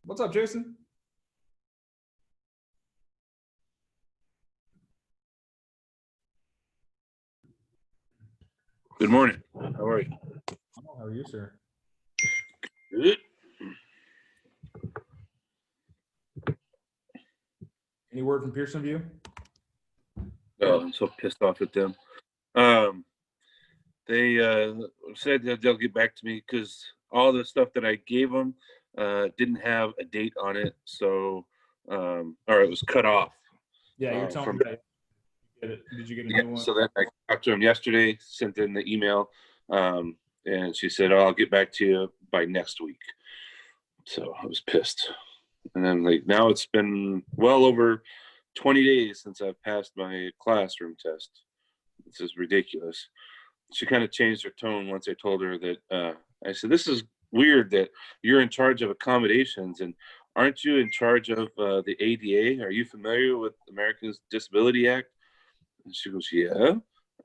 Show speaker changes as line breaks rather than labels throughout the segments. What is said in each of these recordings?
What's up, Jason?
Good morning. How are you?
Oh, how are you, sir?
Good.
Any word from Pearson View?
Oh, I'm so pissed off at them. They said that they'll get back to me because all the stuff that I gave them didn't have a date on it, so or it was cut off.
Yeah, you're telling
from-
me that. Did you get a new one?
So then I talked to them yesterday, sent in the email, and she said, "Oh, I'll get back to you by next week." So I was pissed, and then like now it's been well over 20 days since I've passed my classroom test. This is ridiculous. She kind of changed her tone once I told her that I said, "This is weird that you're in charge of accommodations, and aren't you in charge of the ADA? Are you familiar with Americans Disability Act?" And she goes, "Yeah."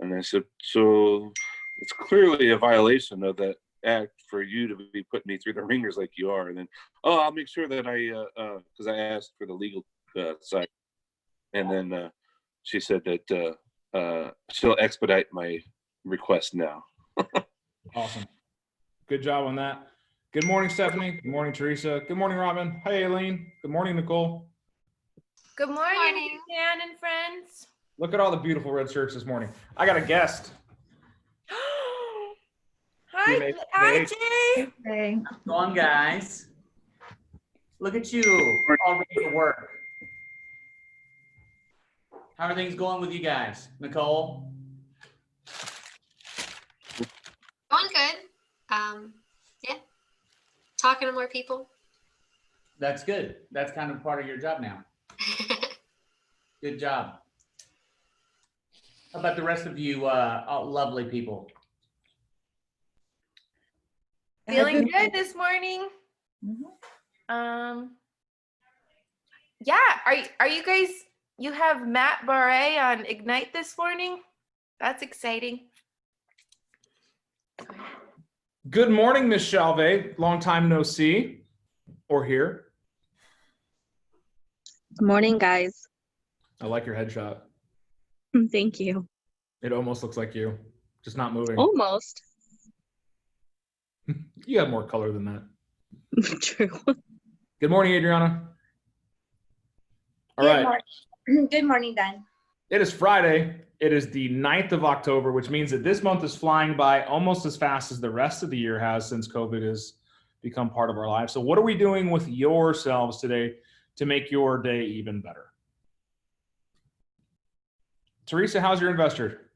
And I said, "So it's clearly a violation of that act for you to be putting me through the ringers like you are." And then, "Oh, I'll make sure that because I asked for the legal side." And then she said that she'll expedite my request now.
Awesome. Good job on that. Good morning, Stephanie. Good morning, Teresa. Good morning, Robin. Hey, Aileen. Good morning, Nicole.
Good morning, Dan and friends.
Look at all the beautiful red shirts this morning. I got a guest.
Hi, hi, Jay.
Hey, go on, guys. Look at you, all ready to work. How are things going with you guys? Nicole?
Going good. Yeah. Talking to more people.
That's good. That's kind of part of your job now. Good job. How about the rest of you lovely people?
Feeling good this morning. Yeah, are you guys, you have Matt Barre on Ignite this morning? That's exciting.
Good morning, Miss Chalve. Long time no see or hear.
Good morning, guys.
I like your headshot.
Thank you.
It almost looks like you, just not moving.
Almost.
You have more color than that.
True.
Good morning, Adriana. All right.
Good morning, Dan.
It is Friday. It is the 9th of October, which means that this month is flying by almost as fast as the rest of the year has since COVID has become part of our lives. So what are we doing with yourselves today to make your day even better? Teresa, how's your investor?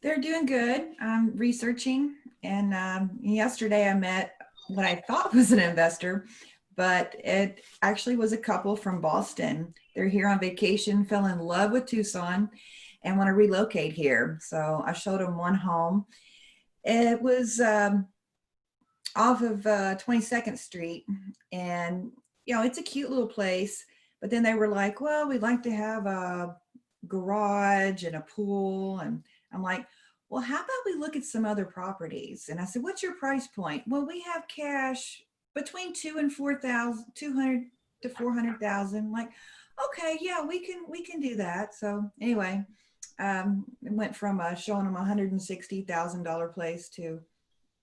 They're doing good. I'm researching, and yesterday I met what I thought was an investor, but it actually was a couple from Boston. They're here on vacation, fell in love with Tucson, and want to relocate here. So I showed them one home. It was off of 22nd Street, and you know, it's a cute little place. But then they were like, "Well, we'd like to have a garage and a pool," and I'm like, "Well, how about we look at some other properties?" And I said, "What's your price point?" "Well, we have cash between 200 and 4,000, 200 to 400,000. Like, okay, yeah, we can do that. So anyway, it went from showing them $160,000 place to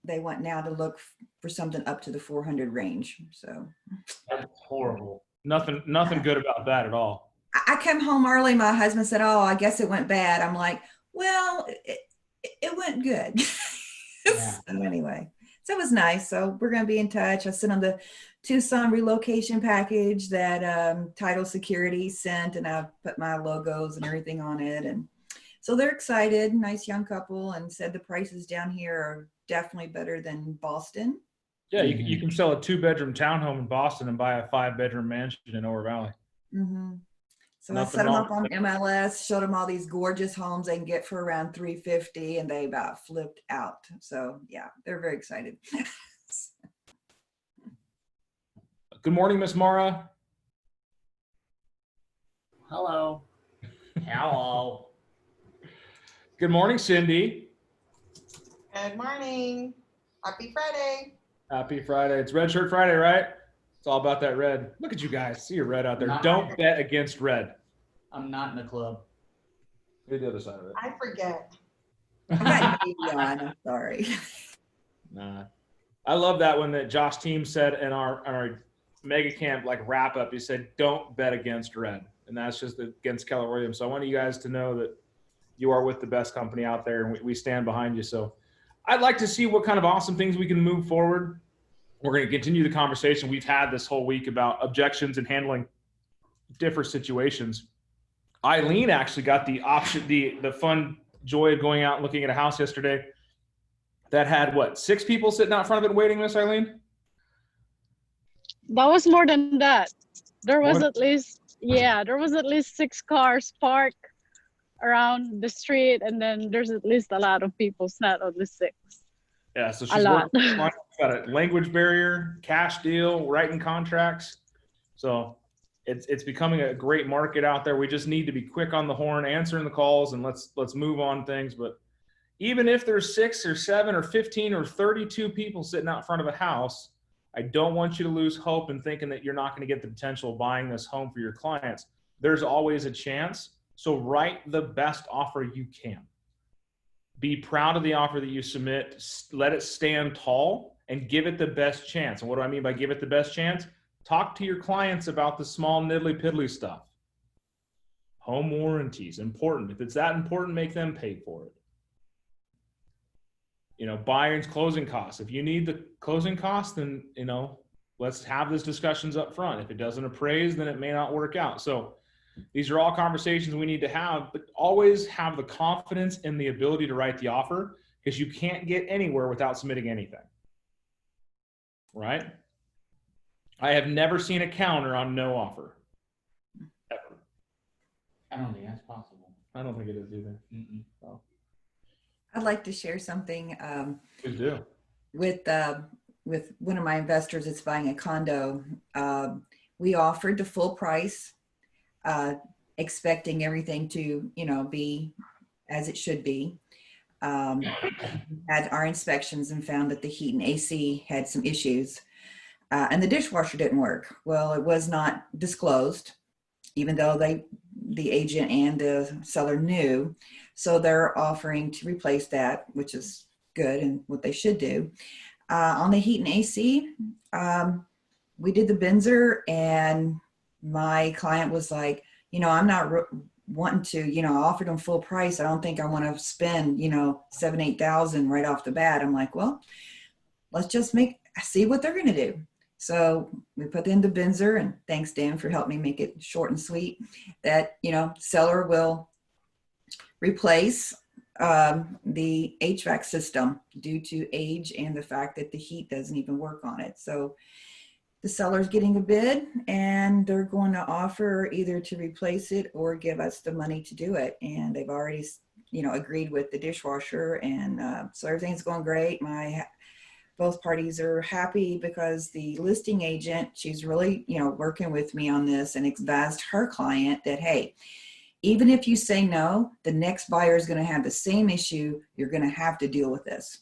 they want now to look for something up to the 400 range. So
That's horrible.
Nothing good about that at all.
I came home early. My husband said, "Oh, I guess it went bad." I'm like, "Well, it went good."
Yeah.
So anyway, so it was nice. So we're going to be in touch. I sent them the Tucson relocation package that Title Security sent, and I put my logos and everything on it. And so they're excited. Nice young couple, and said the prices down here are definitely better than Boston.
Yeah, you can sell a 2-bedroom townhome in Boston and buy a 5-bedroom mansion in Oro Valley.
Mm-hmm. So I
Nothing
set them
wrong
up on MLS, showed them all these gorgeous homes they can get for around $350, and they about flipped out. So yeah, they're very excited.
Good morning, Miss Mara.
Hello. Hello.
Good morning, Cindy.
Good morning. Happy Friday.
Happy Friday. It's Red Shirt Friday, right? It's all about that red. Look at you guys. See your red out there.
Not-
Don't bet against red.
I'm not in the club.
Here's the other side of it.
I forget.
I got navy on, I'm sorry.
Nah. I love that one that Josh Team said in our mega camp like wrap up. He said, "Don't bet against red," and that's just against Keller Williams. So I want you guys to know that you are with the best company out there, and we stand behind you. So I'd like to see what kind of awesome things we can move forward. We're going to continue the conversation we've had this whole week about objections and handling different situations. Eileen actually got the option, the fun joy of going out and looking at a house yesterday that had what, 6 people sitting out front of it waiting, Miss Eileen?
That was more than that. There was
More-
at least, yeah, there was at least 6 cars parked around the street, and then there's at least a lot of people, it's not only 6.
Yeah, so
A
she's
lot.
working, got a language barrier, cash deal, writing contracts. So it's becoming a great market out there. We just need to be quick on the horn, answering the calls, and let's move on things. But even if there's 6 or 7 or 15 or 32 people sitting out front of a house, I don't want you to lose hope in thinking that you're not going to get the potential of buying this home for your clients. There's always a chance. So write the best offer you can. Be proud of the offer that you submit. Let it stand tall and give it the best chance. And what do I mean by give it the best chance? Talk to your clients about the small niddly piddly stuff. Home warranties, important. If it's that important, make them pay for it. You know, buyer's closing costs. If you need the closing costs, then, you know, let's have those discussions up front. If it doesn't appraise, then it may not work out. So these are all conversations we need to have, but always have the confidence and the ability to write the offer, because you can't get anywhere without submitting anything. Right? I have never seen a counter on no offer. Ever.
I don't think that's possible.
I don't think it is either.
Mm-mm.
I'd like to share something
Please do.
with one of my investors that's buying a condo. We offered the full price, expecting everything to, you know, be as it should be. Had our inspections and found that the heat and AC had some issues, and the dishwasher didn't work. Well, it was not disclosed, even though the agent and the seller knew. So they're offering to replace that, which is good and what they should do. On the heat and AC, we did the Benzer, and my client was like, you know, I'm not wanting to, you know, I offered them full price. I don't think I want to spend, you know, $7,000, $8,000 right off the bat. I'm like, well, let's just see what they're going to do. So we put in the Benzer, and thanks, Dan, for helping me make it short and sweet, that, you know, seller will replace the HVAC system due to age and the fact that the heat doesn't even work on it. So the seller's getting a bid, and they're going to offer either to replace it or give us the money to do it. And they've already, you know, agreed with the dishwasher, and so everything's going great. Both parties are happy because the listing agent, she's really, you know, working with me on this and advised her client that, hey, even if you say no, the next buyer is going to have the same issue. You're going to have to deal with this.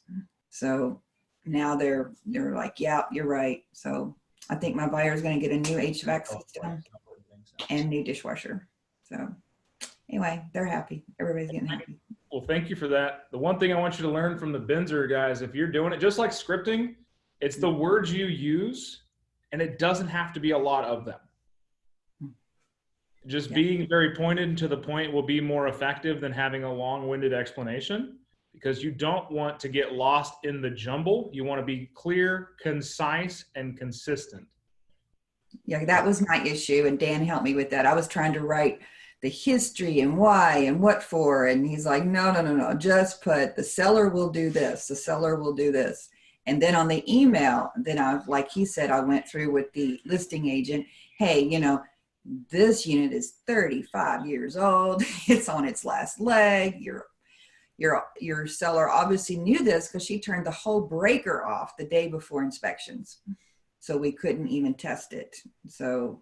So now they're like, yeah, you're right. So I think my buyer is going to get a new HVAC system and new dishwasher. So anyway, they're happy. Everybody's getting happy.
Well, thank you for that. The one thing I want you to learn from the Benzer guys, if you're doing it just like scripting, it's the words you use, and it doesn't have to be a lot of them. Just being very pointed and to the point will be more effective than having a long-winded explanation, because you don't want to get lost in the jumble. You want to be clear, concise, and consistent.
Yeah, that was my issue, and Dan helped me with that. I was trying to write the history and why and what for, and he's like, no, just put the seller will do this, the seller will do this. And then on the email, then I, like he said, I went through with the listing agent, hey, you know, this unit is 35 years old. It's on its last leg. Your seller obviously knew this because she turned the whole breaker off the day before inspections. So we couldn't even test it. So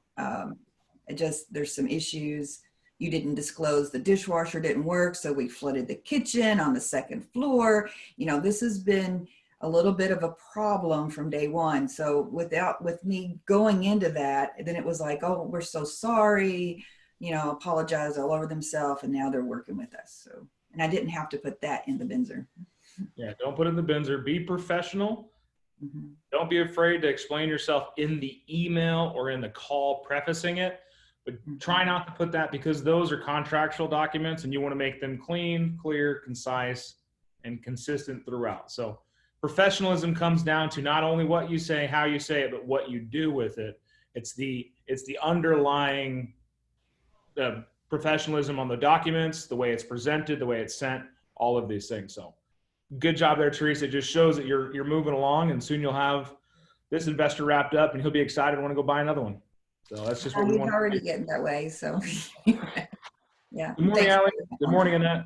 there's some issues. You didn't disclose the dishwasher didn't work. So we flooded the kitchen on the second floor. You know, this has been a little bit of a problem from day one. So with me going into that, then it was like, oh, we're so sorry, apologize all over themselves, and now they're working with us. So, and I didn't have to put that in the Binzer.
Yeah, don't put it in the Binzer. Be professional.
Mm-hmm.
Don't be afraid to explain yourself in the email or in the call prefacing it, but try not to put that, because those are contractual documents and you want to make them clean, clear, concise, and consistent throughout. So professionalism comes down to not only what you say, how you say it, but what you do with it. It's the underlying professionalism on the documents, the way it's presented, the way it's sent, all of these things. So good job there, Teresa. It just shows that you're moving along, and soon you'll have this investor wrapped up and he'll be excited and want to go buy another one. So that's just what we
He's
want.
already getting that way. So yeah.
Good morning,
Thanks.
Allie. Good morning, Annette.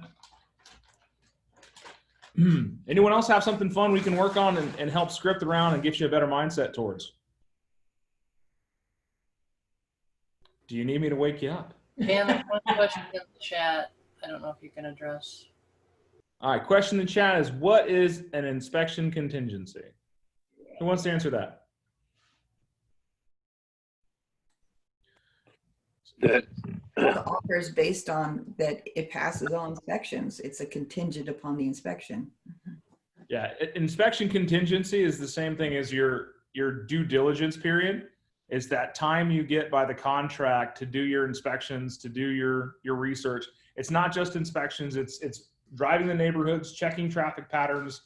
Anyone else have something fun we can work on and help script around and get you a better mindset towards? Do you need me to wake you up?
Dan, there's one question in the chat. I don't know if you can address.
All right, question in the chat is, what is an inspection contingency? Who wants to answer that?
That
The offer is based on that it passes all inspections. It's a contingent upon the inspection.
Yeah, inspection contingency is the same thing as your due diligence period. It's that time you get by the contract to do your inspections, to do your research. It's not just inspections, it's driving the neighborhoods, checking traffic patterns,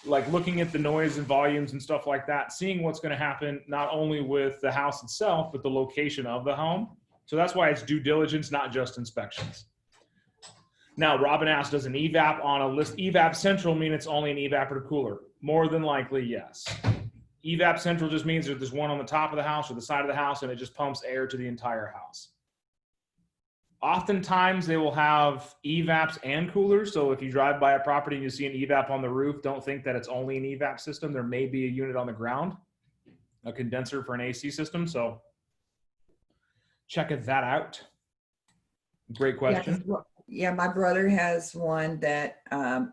like looking at the noise and volumes and stuff like that, seeing what's going to happen not only with the house itself, but the location of the home. So that's why it's due diligence, not just inspections. Now, Robin asked, does an evap on a list, evap central mean it's only an evaporative cooler? More than likely, yes. Evap central just means that there's one on the top of the house or the side of the house, and it just pumps air to the entire house. Oftentimes they will have evaps and coolers. So if you drive by a property and you see an evap on the roof, don't think that it's only an evap system. There may be a unit on the ground, a condenser for an AC system. So check that out. Great question.
Yeah, my brother has one that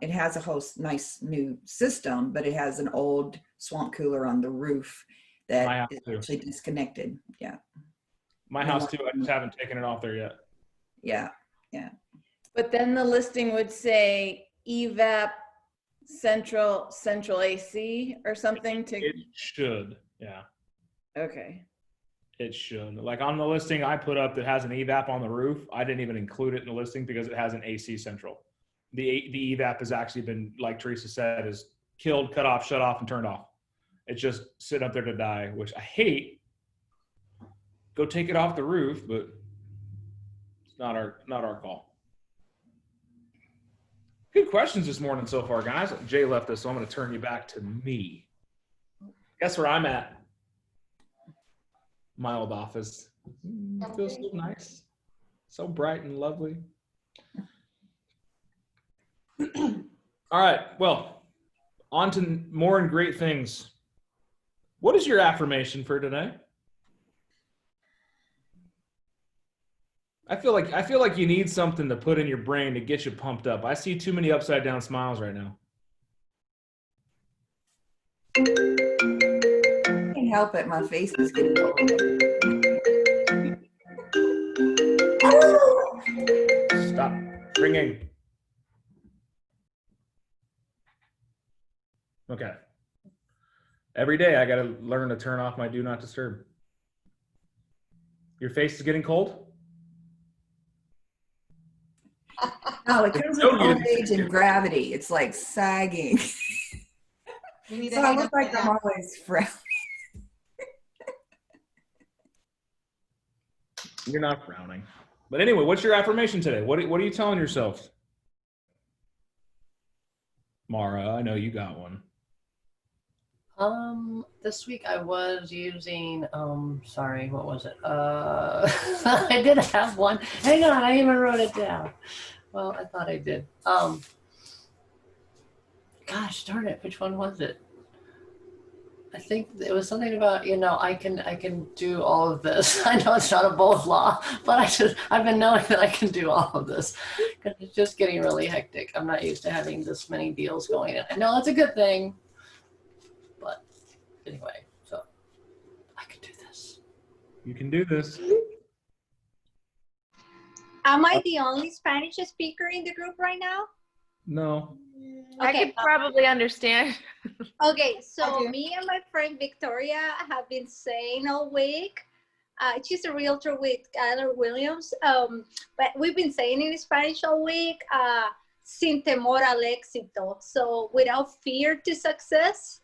it has a whole nice new system, but it has an old swamp cooler on the roof that is actually disconnected. Yeah.
My house too. I just haven't taken it off there yet.
Yeah. Yeah.
But then the listing would say evap central AC or something to.
It should. Yeah.
Okay.
It should. Like on the listing I put up that has an evap on the roof, I didn't even include it in the listing because it has an AC central. The evap has actually been, like Teresa said, is killed, cut off, shut off, and turned off. It's just sitting up there to die, which I hate. Go take it off the roof, but it's not our call. Good questions this morning so far, guys. Jay left us, so I'm going to turn you back to me. Guess where I'm at? My old office. Feels so nice. So bright and lovely. All right. Well, on to more and great things. What is your affirmation for today? I feel like you need something to put in your brain to get you pumped up. I see too many upside down smiles right now.
Can't help it. My face is getting cold.
Stop ringing. Okay. Every day I got to learn to turn off my do not disturb. Your face is getting cold?
No, it comes with old age and gravity. It's like sagging.
You need
So I look like I'm always frowning.
You're not frowning. But anyway, what's your affirmation today? What are you telling yourself? Mara, I know you got one.
This week I was using, sorry, what was it? I did have one. Hang on, I even wrote it down. Well, I thought I did. Gosh darn it, which one was it? I think it was something about, I can do all of this. I know it's not a bold law, but I've been knowing that I can do all of this because it's just getting really hectic. I'm not used to having this many deals going in. I know that's a good thing, anyway, so I can do this.
You can do this.
Am I the only Spanish speaker in the group right now?
No.
I
Okay.
could probably understand.
Okay, so
do.
me and my friend Victoria have been saying all week. She's a realtor with Keller Williams, but we've been saying in Spanish all week, sin temor al éxito. So without fear to success.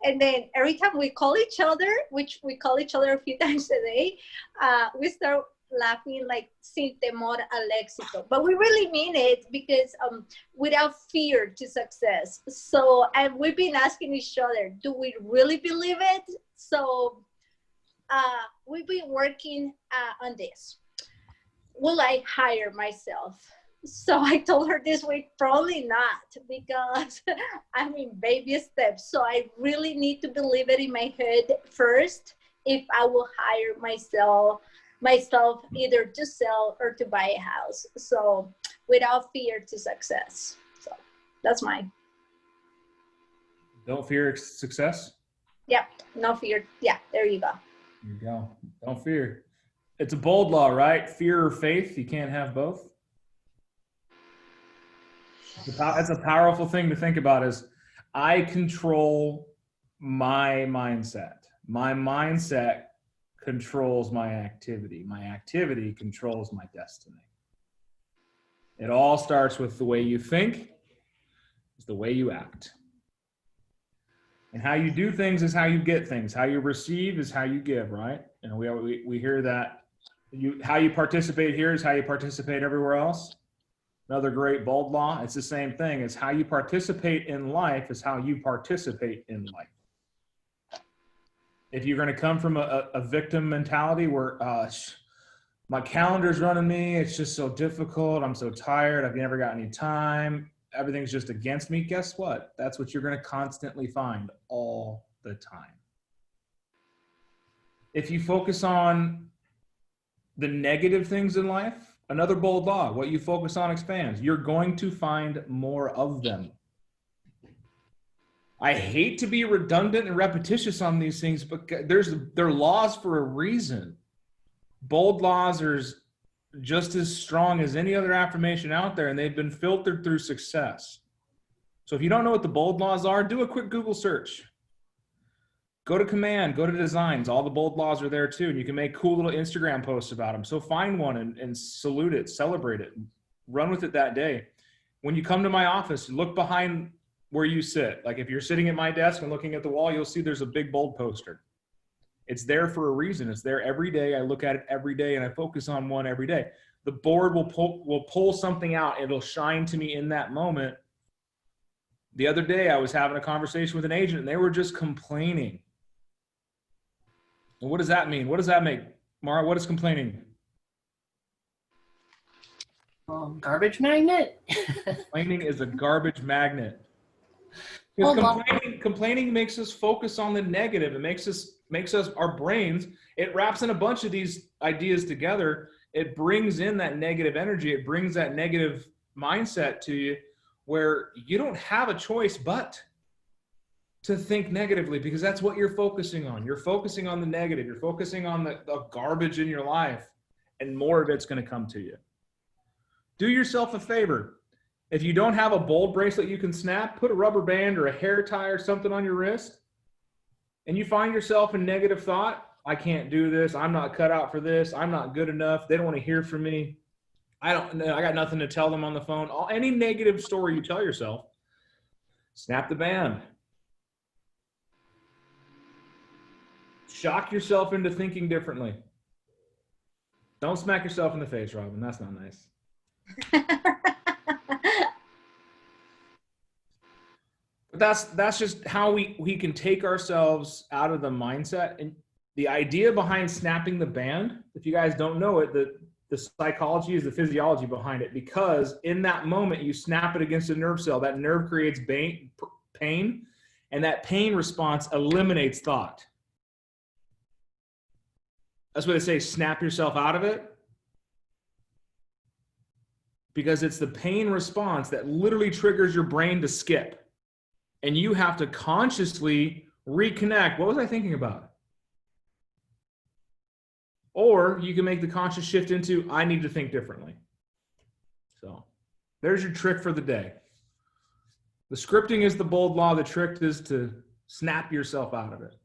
And then every time we call each other, which we call each other a few times a day, we start laughing like sin temor al éxito. But we really mean it because without fear to success. So, and we've been asking each other, do we really believe it? So we've been working on this. Will I hire myself? So I told her this week, probably not, because I'm in baby steps. So I really need to believe it in my head first if I will hire myself either to sell or to buy a house. So without fear to success. So that's mine.
Don't fear success.
Yep, no fear. Yeah, there you go.
There you go. Don't fear. It's a bold law, right? Fear or faith. You can't have both. That's a powerful thing to think about is I control my mindset. My mindset controls my activity. My activity controls my destiny. It all starts with the way you think, is the way you act. And how you do things is how you get things. How you receive is how you give, right? And we hear that how you participate here is how you participate everywhere else. Another great bold law. It's the same thing. It's how you participate in life is how you participate in life. If you're going to come from a victim mentality where my calendar's running me, it's just so difficult, I'm so tired, I've never got any time, everything's just against me, guess what? That's what you're going to constantly find all the time. If you focus on the negative things in life, another bold law, what you focus on expands. You're going to find more of them. I hate to be redundant and repetitious on these things, but they're laws for a reason. Bold laws are just as strong as any other affirmation out there, and they've been filtered through success. So if you don't know what the bold laws are, do a quick Google search. Go to command, go to designs. All the bold laws are there too. And you can make cool little Instagram posts about them. So find one and salute it, celebrate it, run with it that day. When you come to my office, look behind where you sit. Like if you're sitting at my desk and looking at the wall, you'll see there's a big bold poster. It's there for a reason. It's there every day. I look at it every day and I focus on one every day. The board will pull something out. It'll shine to me in that moment. The other day I was having a conversation with an agent and they were just complaining. And what does that mean? What does that make? Mara, what is complaining?
Garbage magnet?
Complaining is a garbage magnet. Because complaining makes us focus on the negative. It makes us our brains, it wraps in a bunch of these ideas together. It brings in that negative energy. It brings that negative mindset to you where you don't have a choice but to think negatively, because that's what you're focusing on. You're focusing on the negative. You're focusing on the garbage in your life, and more of it's going to come to you. Do yourself a favor. If you don't have a bold bracelet you can snap, put a rubber band or a hair tie or something on your wrist, and you find yourself in negative thought, I can't do this. I'm not cut out for this. I'm not good enough. They don't want to hear from me. I got nothing to tell them on the phone. Any negative story you tell yourself, snap the band. Shock yourself into thinking differently. Don't smack yourself in the face, Robin. That's not nice. But that's just how we can take ourselves out of the mindset. And the idea behind snapping the band, if you guys don't know it, the psychology is the physiology behind it, because in that moment you snap it against a nerve cell. That nerve creates pain, and that pain response eliminates thought. That's what they say, snap yourself out of it. Because it's the pain response that literally triggers your brain to skip. And you have to consciously reconnect. What was I thinking about? Or you can make the conscious shift into, I need to think differently. So there's your trick for the day. The scripting is the bold law. The trick is to snap yourself out of it.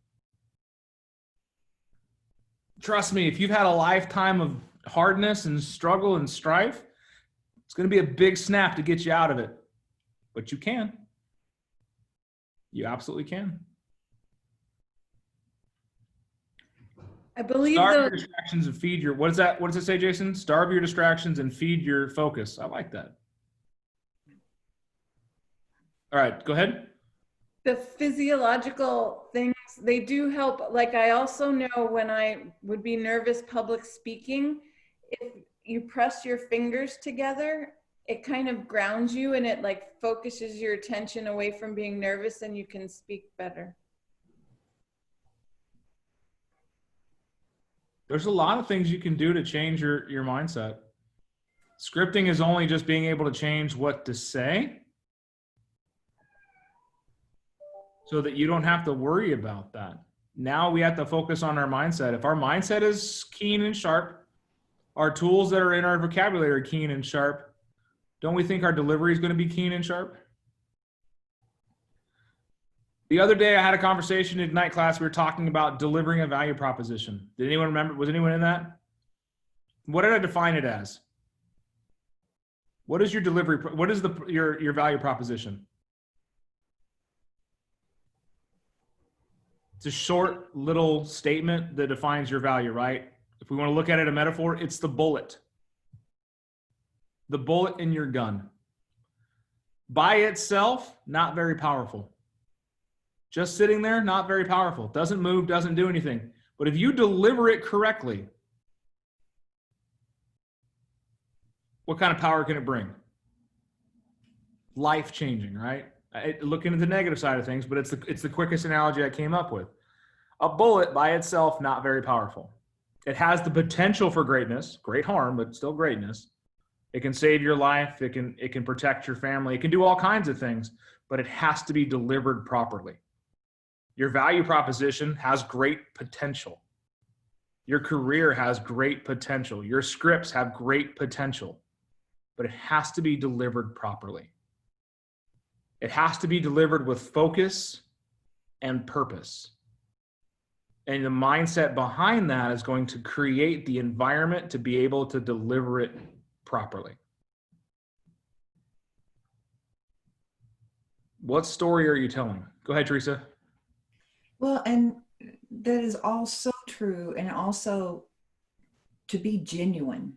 Trust me, if you've had a lifetime of hardness and struggle and strife, it's going to be a big snap to get you out of it. But you can. You absolutely can.
I believe
Starve your
the
distractions and feed your, what is that? What does it say, Jason? Starve your distractions and feed your focus. I like that. All right, go ahead.
the physiological things, they do help. Like I also know when I would be nervous public speaking, if you press your fingers together, it kind of grounds you and it like focuses your attention away from being nervous and you can speak better.
There's a lot of things you can do to change your mindset. Scripting is only just being able to change what to say so that you don't have to worry about that. Now we have to focus on our mindset. If our mindset is keen and sharp, our tools that are in our vocabulary are keen and sharp, don't we think our delivery is going to be keen and sharp? The other day I had a conversation in Ignite class. We were talking about delivering a value proposition. Did anyone remember? Was anyone in that? What did I define it as? What is your delivery? What is your value proposition? It's a short little statement that defines your value, right? If we want to look at it a metaphor, it's the bullet. The bullet in your gun. By itself, not very powerful. Just sitting there, not very powerful. Doesn't move, doesn't do anything. But if you deliver it correctly, what kind of power can it bring? Life-changing, right? Looking at the negative side of things, but it's the quickest analogy I came up with. A bullet by itself, not very powerful. It has the potential for greatness, great harm, but still greatness. It can save your life. It can protect your family. It can do all kinds of things, but it has to be delivered properly. Your value proposition has great potential. Your career has great potential. Your scripts have great potential, but it has to be delivered properly. It has to be delivered with focus and purpose. And the mindset behind that is going to create the environment to be able to deliver it properly. What story are you telling? Go ahead, Teresa.
Well, and that is all so true. And also to be genuine.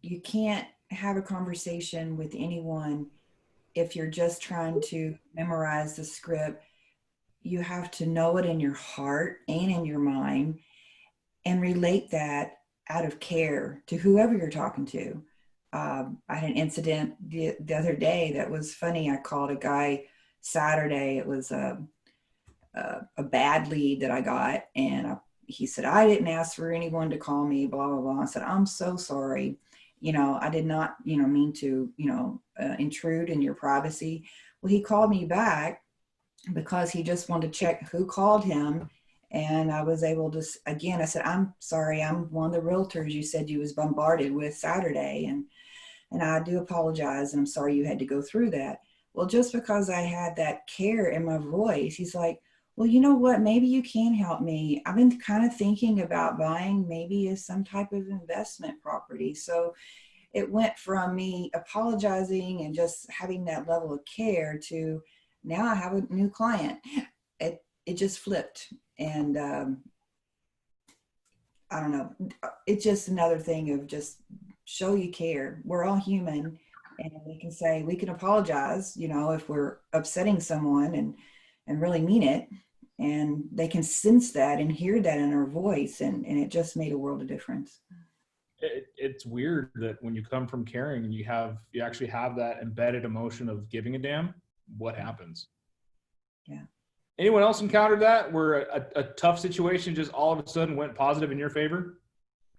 You can't have a conversation with anyone if you're just trying to memorize the script. You have to know it in your heart and in your mind and relate that out of care to whoever you're talking to. I had an incident the other day that was funny. I called a guy Saturday. It was a bad lead that I got. And he said, I didn't ask for anyone to call me, blah, blah, blah. I said, I'm so sorry. I did not, mean to, intrude in your privacy. Well, he called me back because he just wanted to check who called him. And I was able to, again, I said, I'm sorry, I'm one of the realtors you said you was bombarded with Saturday. And I do apologize. And I'm sorry you had to go through that. Well, just because I had that care in my voice, he's like, well, you know what, maybe you can help me. I've been kind of thinking about buying maybe some type of investment property. So it went from me apologizing and just having that level of care to now I have a new client. It just flipped. And I don't know, it's just another thing of just show you care. We're all human, and we can apologize, if we're upsetting someone and really mean it. And they can sense that and hear that in our voice. And it just made a world of difference.
It's weird that when you come from caring and you actually have that embedded emotion of giving a damn, what happens?
Yeah.
Anyone else encountered that where a tough situation just all of a sudden went positive in your favor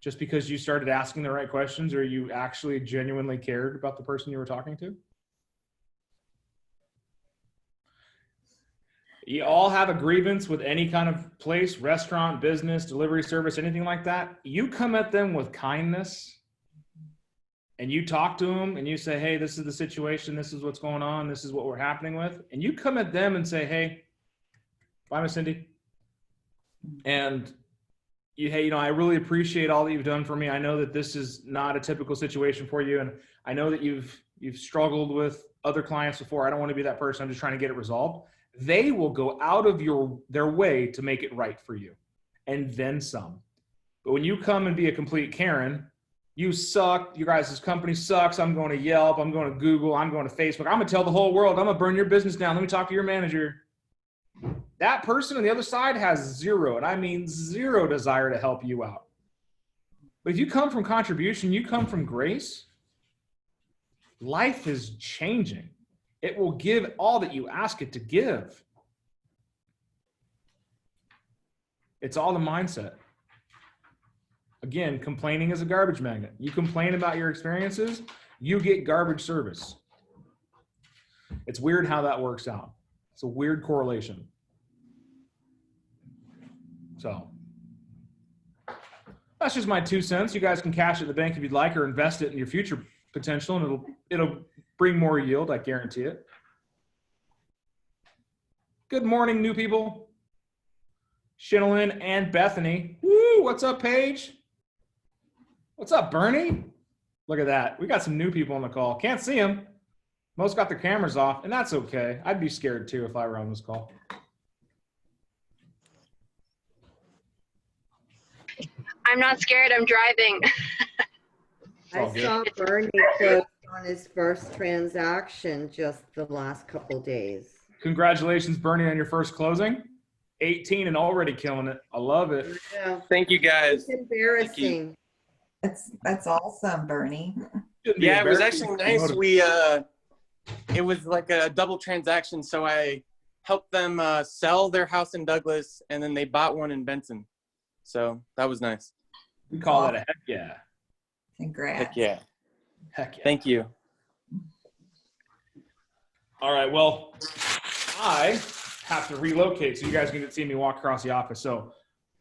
just because you started asking the right questions or you actually genuinely cared about the person you were talking to? You all have a grievance with any kind of place, restaurant, business, delivery service, anything like that. You come at them with kindness and you talk to them and you say, hey, this is the situation. This is what's going on. This is what we're happening with. And you come at them and say, hey, bye, Miss Cindy. And hey, I really appreciate all that you've done for me. I know that this is not a typical situation for you. And I know that you've struggled with other clients before. I don't want to be that person. I'm just trying to get it resolved. They will go out of their way to make it right for you, and then some. But when you come and be a complete Karen, you suck, you guys' company sucks, I'm going to Yelp, I'm going to Google, I'm going to Facebook, I'm going to tell the whole world, I'm going to burn your business down, let me talk to your manager. That person on the other side has zero, and I mean zero desire to help you out. But if you come from contribution, you come from grace, life is changing. It will give all that you ask it to give. It's all the mindset. Again, complaining is a garbage magnet. You complain about your experiences, you get garbage service. It's weird how that works out. It's a weird correlation. So that's just my 2 cents. You guys can cash it at the bank if you'd like, or invest it in your future potential, and it'll bring more yield, I guarantee it. Good morning, new people. Shinolyn and Bethany. Woo, what's up, Paige? What's up, Bernie? Look at that. We got some new people on the call. Can't see them. Most got their cameras off, and that's okay. I'd be scared too if I were on this call.
I'm not scared. I'm driving.
all
I
good.
saw Bernie close on his first transaction just the last couple days.
Congratulations, Bernie, on your first closing. 18 and already killing it. I love it.
Yeah.
Thank you, guys.
It's embarrassing.
That's awesome, Bernie.
Shouldn't be
Yeah, it was
embarrassing.
actually nice. It was like a double transaction. So I helped them sell their house in Douglas, and then they bought one in Benson. So that was nice.
We call it a heck yeah.
Congrats.
Heck yeah.
Heck yeah.
Thank you.
All right, well, I have to relocate so you guys can see me walk across the office. So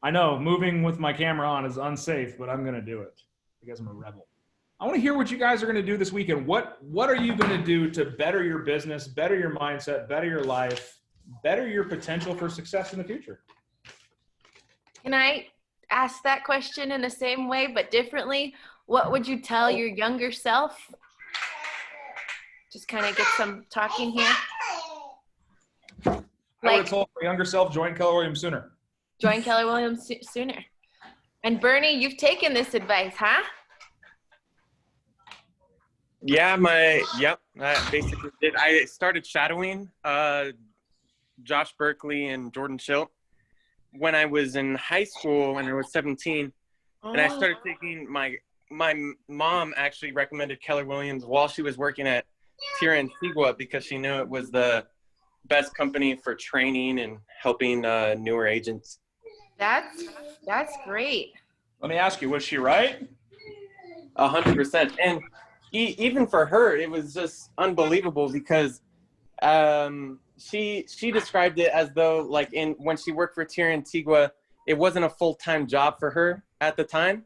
I know moving with my camera on is unsafe, but I'm going to do it because I'm a rebel. I want to hear what you guys are going to do this weekend. What are you going to do to better your business, better your mindset, better your life, better your potential for success in the future?
Can I ask that question in the same way but differently? What would you tell your younger self? Just kind of get some talking here.
I would have told my younger self, join Keller Williams sooner.
Join Keller Williams sooner. And Bernie, you've taken this advice, huh?
Yeah, I basically did. I started shadowing Josh Berkeley and Jordan Schilt when I was in high school when I was 17. And I started taking my mom actually recommended Keller Williams while she was working at Tierra Antigua because she knew it was the best company for training and helping newer agents.
That's great.
Let me ask you, was she right?
100%. And even for her, it was just unbelievable because she described it as though like when she worked for Tierra Antigua, it wasn't a full-time job for her at the time,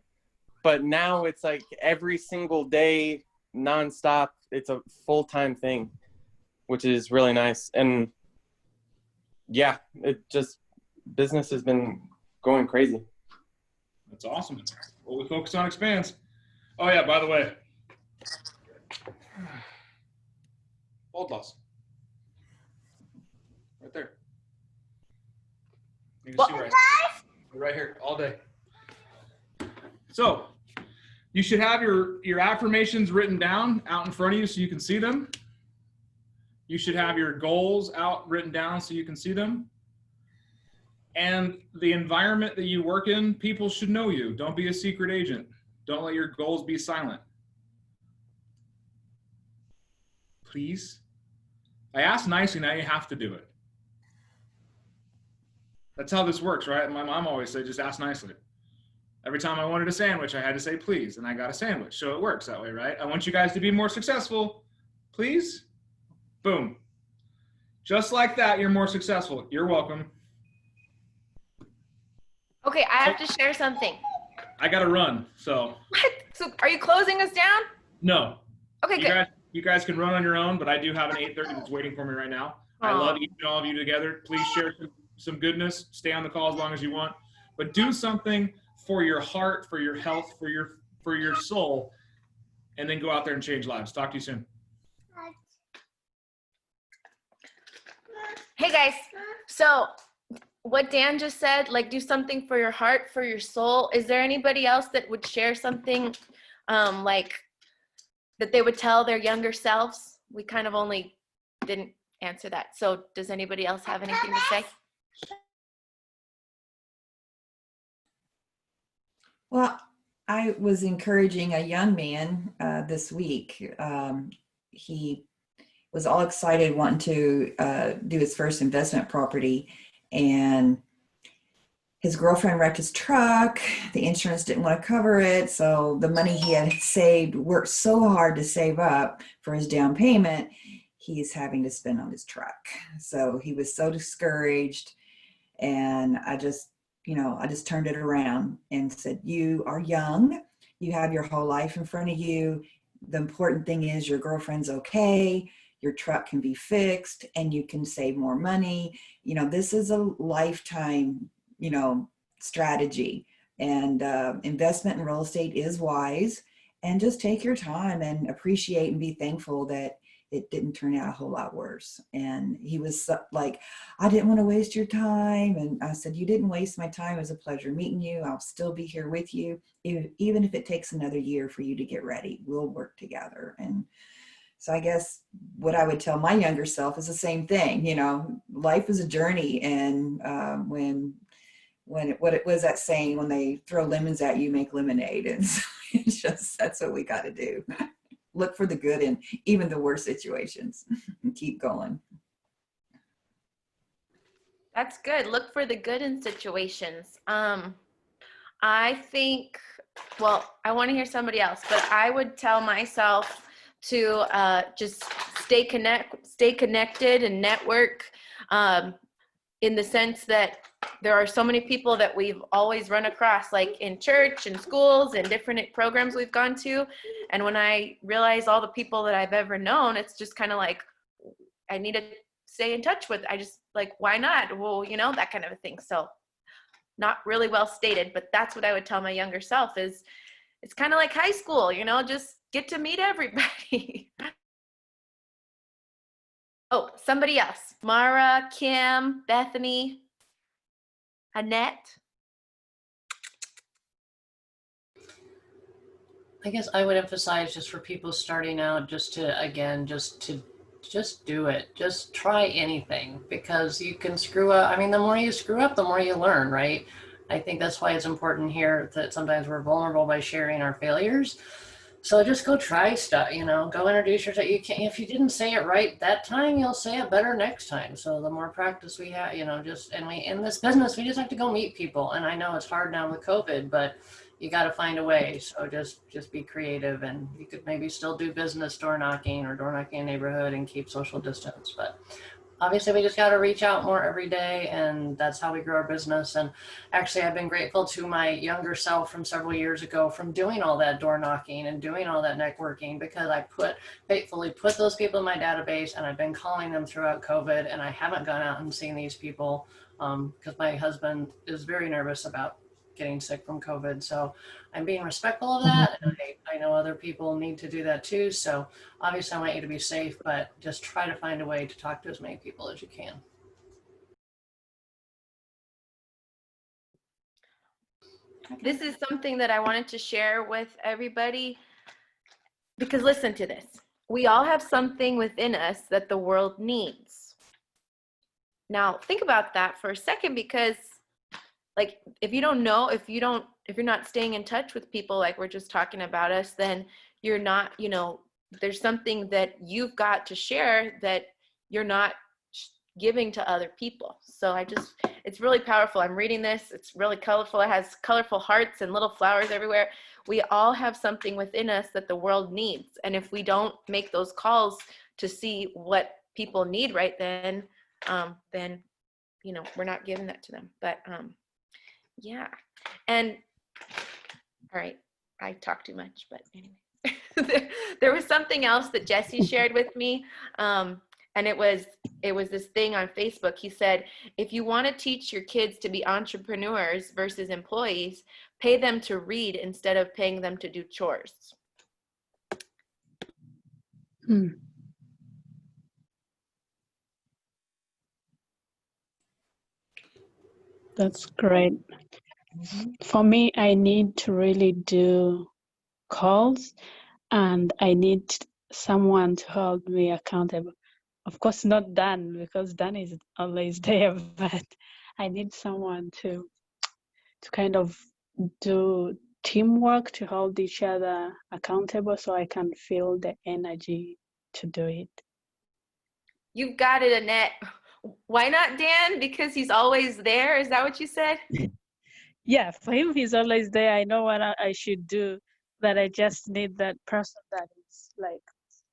but now it's like every single day, nonstop. It's a full-time thing, which is really nice. And yeah, business has been going crazy.
That's awesome. What we focus on expands. Oh yeah, by the way, hold loss. Right there. You can see right here all day. So you should have your affirmations written down out in front of you so you can see them. You should have your goals out written down so you can see them. And the environment that you work in, people should know you. Don't be a secret agent. Don't let your goals be silent. Please. I asked nicely, now you have to do it. That's how this works, right? My mom always said, just ask nicely. Every time I wanted a sandwich, I had to say please, and I got a sandwich. So it works that way, right? I want you guys to be more successful. Please. Boom. Just like that, you're more successful. You're welcome.
Okay, I have to share something.
I got to run, so.
What? So are you closing us down?
No.
Okay, good.
You guys can run on your own, but I do have an 8:30 that's waiting for me right now. I
Aw.
love each and all of you together. Please share some goodness. Stay on the call as long as you want, but do something for your heart, for your health, for your soul, and then go out there and change lives. Talk to you soon.
Hey guys, so what Dan just said, like do something for your heart, for your soul. Is there anybody else that would share something like that they would tell their younger selves? We kind of only didn't answer that. So does anybody else have anything to say?
Well, I was encouraging a young man this week. He was all excited wanting to do his first investment property, and his girlfriend wrecked his truck. The insurance didn't want to cover it, so the money he had saved, worked so hard to save up for his down payment, he's having to spend on his truck. So he was so discouraged, and I just turned it around and said, you are young, you have your whole life in front of you. The important thing is your girlfriend's okay, your truck can be fixed, and you can save more money. This is a lifetime, strategy, and investment in real estate is wise, and just take your time and appreciate and be thankful that it didn't turn out a whole lot worse. And he was like, I didn't want to waste your time. And I said, you didn't waste my time. It was a pleasure meeting you. I'll still be here with you. Even if it takes another year for you to get ready, we'll work together. And so I guess what I would tell my younger self is the same thing. Life is a journey. And what it was that saying, when they throw lemons at you, make lemonade. And so it's just, that's what we got to do. Look for the good in even the worst situations and keep going.
That's good. Look for the good in situations. I think, well, I want to hear somebody else, but I would tell myself to just stay connected and network, in the sense that there are so many people that we've always run across, like in church and schools and different programs we've gone to. And when I realize all the people that I've ever known, it's just kind of like, I need to stay in touch with. I just like, why not? Well, that kind of a thing. So not really well stated, but that's what I would tell my younger self is it's kind of like high school, just get to meet everybody. Oh, somebody else. Mara, Kim, Bethany, Annette.
I guess I would emphasize, just for people starting out, just do it. Just try anything, because you can screw up. I mean, the more you screw up, the more you learn, right? I think that's why it's important here that sometimes we're vulnerable by sharing our failures. So just go try stuff, go introduce yourself. You can't, if you didn't say it right that time, you'll say it better next time. So the more practice we have, in this business, we just have to go meet people. And I know it's hard now with COVID, but you got to find a way. So just be creative, and you could maybe still do business door knocking in a neighborhood and keep social distance. But obviously we just got to reach out more every day, and that's how we grow our business. And actually, I've been grateful to my younger self from several years ago from doing all that door knocking and doing all that networking, because I faithfully put those people in my database, and I've been calling them throughout COVID, and I haven't gone out and seen these people because my husband is very nervous about getting sick from COVID. So I'm being respectful of that. And I know other people need to do that too. So obviously I want you to be safe, but just try to find a way to talk to as many people as you can.
This is something that I wanted to share with everybody, because listen to this. We all have something within us that the world needs. Now think about that for a second, because like, if you're not staying in touch with people, like we're just talking about us, then you're not, there's something that you've got to share that you're not giving to other people. So it's really powerful. I'm reading this. It's really colorful. It has colorful hearts and little flowers everywhere. We all have something within us that the world needs. And if we don't make those calls to see what people need right then, then, you know, we're not giving that to them. But yeah. And all right, I talk too much, but anyway. There was something else that Jesse shared with me. And it was this thing on Facebook. He said, if you want to teach your kids to be entrepreneurs versus employees, pay them to read instead of paying them to do chores.
That's great. For me, I need to really do calls, and I need someone to hold me accountable. Of course, not Dan, because Dan is always there, but I need someone to kind of do teamwork to hold each other accountable so I can feel the energy to do it.
You've got it, Annette. Why not Dan? Because he's always there. Is that what you said?
Yeah, for him, he's always there. I know what I should do, but I just need that person that is like,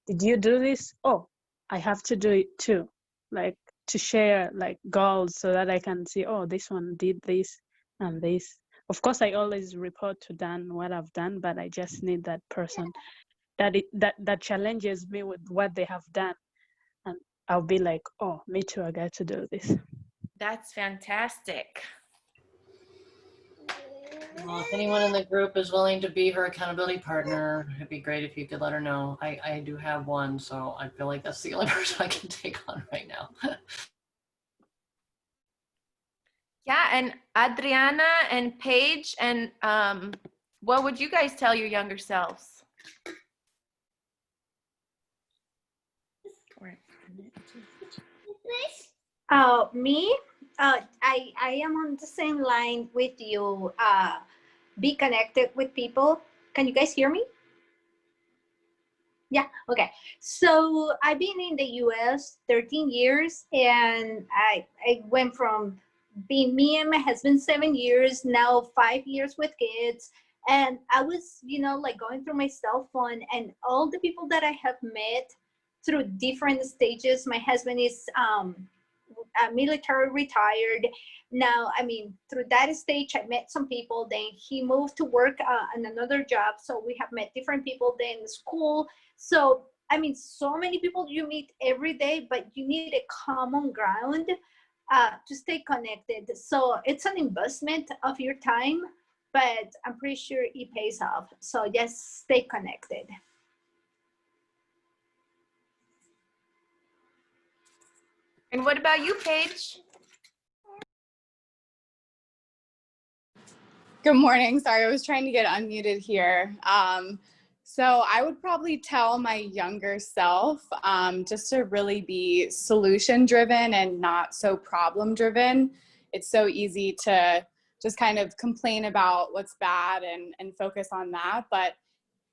did you do this? Oh, I have to do it too. Like, to share like goals so that I can see, oh, this one did this and this. Of course, I always report to Dan what I've done, but I just need that person that challenges me with what they have done. And I'll be like, oh, me too, I got to do this.
That's fantastic.
Well, if anyone in the group is willing to be her accountability partner, it'd be great if you could let her know. I do have one, so I feel like that's the only person I can take on right now.
Yeah, and Adriana and Paige, and what would you guys tell your younger selves?
Me, I am on the same line with you. Be connected with people. Can you guys hear me? Yeah, okay. So I've been in the US 13 years, and I went from being me and my husband 7 years, now 5 years with kids. And I was, you know, like going through my cell phone and all the people that I have met through different stages. My husband is military retired. Now, I mean, through that stage, I met some people. Then he moved to work on another job. So we have met different people then in school. So, I mean, so many people you meet every day, but you need a common ground to stay connected. So it's an investment of your time, but I'm pretty sure it pays off. So just stay connected.
And what about you, Paige?
Good morning. Sorry, I was trying to get unmuted here. So I would probably tell my younger self just to really be solution driven and not so problem driven. It's so easy to just kind of complain about what's bad and focus on that. But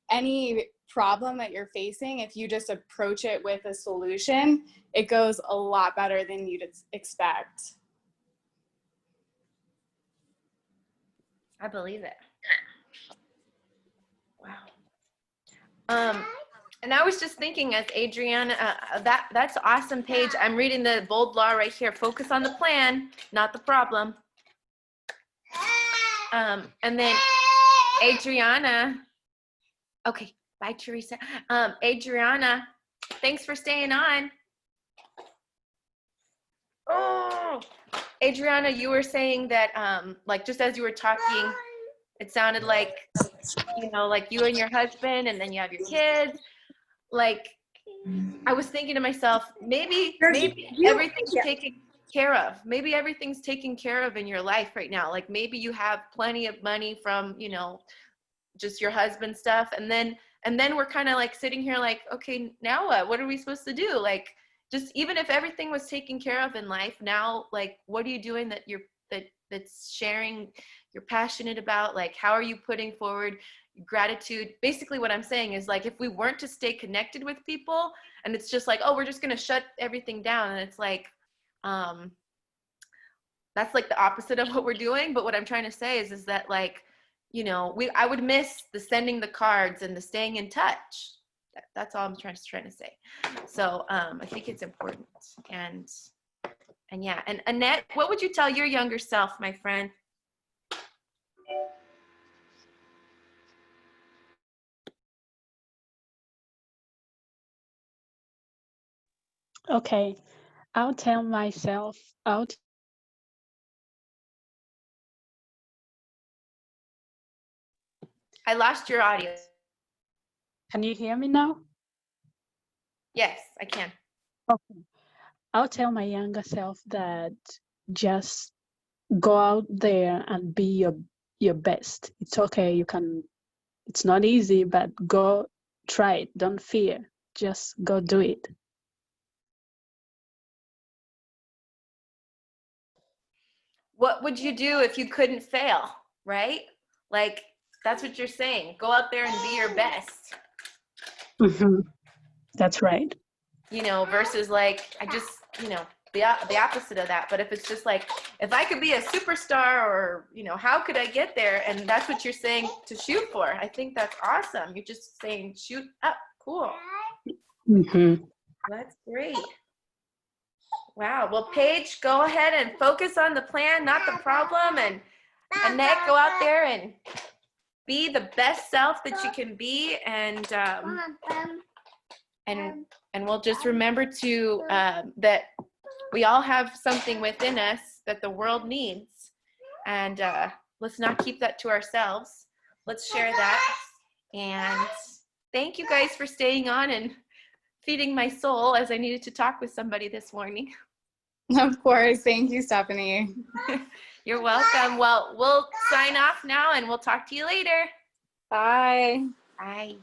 any problem that you're facing, if you just approach it with a solution, it goes a lot better than you'd expect.
I believe it. Wow. And I was just thinking, as Adriana, that's awesome, Paige. I'm reading the bold law right here. Focus on the plan, not the problem. And then Adriana. Okay, bye, Teresa. Adriana, thanks for staying on. Oh, Adriana, you were saying that, like, just as you were talking, it sounded like, you know, like you and your husband, and then you have your kids. Like, I was thinking to myself, maybe everything's taken care of. Maybe everything's taken care of in your life right now. Like, maybe you have plenty of money from, you know, just your husband stuff. And then we're kind of like sitting here like, okay, now what? What are we supposed to do? Like, just even if everything was taken care of in life now, like, what are you doing that that's sharing, you're passionate about? Like, how are you putting forward gratitude? Basically what I'm saying is, like, if we weren't to stay connected with people and it's just like, oh, we're just going to shut everything down. And it's like, that's like the opposite of what we're doing. But what I'm trying to say is that, like, you know, I would miss the sending the cards and the staying in touch. That's all I'm trying to say. So I think it's important. And yeah, and Annette, what would you tell your younger self, my friend?
Okay, I'll tell myself out.
I lost your audio.
Can you hear me now?
Yes, I can.
Okay. I'll tell my younger self that just go out there and be your best. It's okay. You can. It's not easy, but go try it. Don't fear. Just go do it.
What would you do if you couldn't fail, right? Like, that's what you're saying. Go out there and be your best.
Mm-hmm. That's right.
You know, versus like, I just, you know, the opposite of that. But if it's just like, if I could be a superstar, or, you know, how could I get there? And that's what you're saying to shoot for. I think that's awesome. You're just saying, shoot up. Cool.
Mm-hmm.
That's great. Wow. Well, Paige, go ahead and focus on the plan, not the problem. And Annette, go out there and be the best self that you can be. And we'll just remember to that we all have something within us that the world needs. And let's not keep that to ourselves. Let's share that. And thank you guys for staying on and feeding my soul as I needed to talk with somebody this morning.
Of course. Thank you, Stephanie.
You're welcome. Well, we'll sign off now and we'll talk to you later.
Bye.
Bye.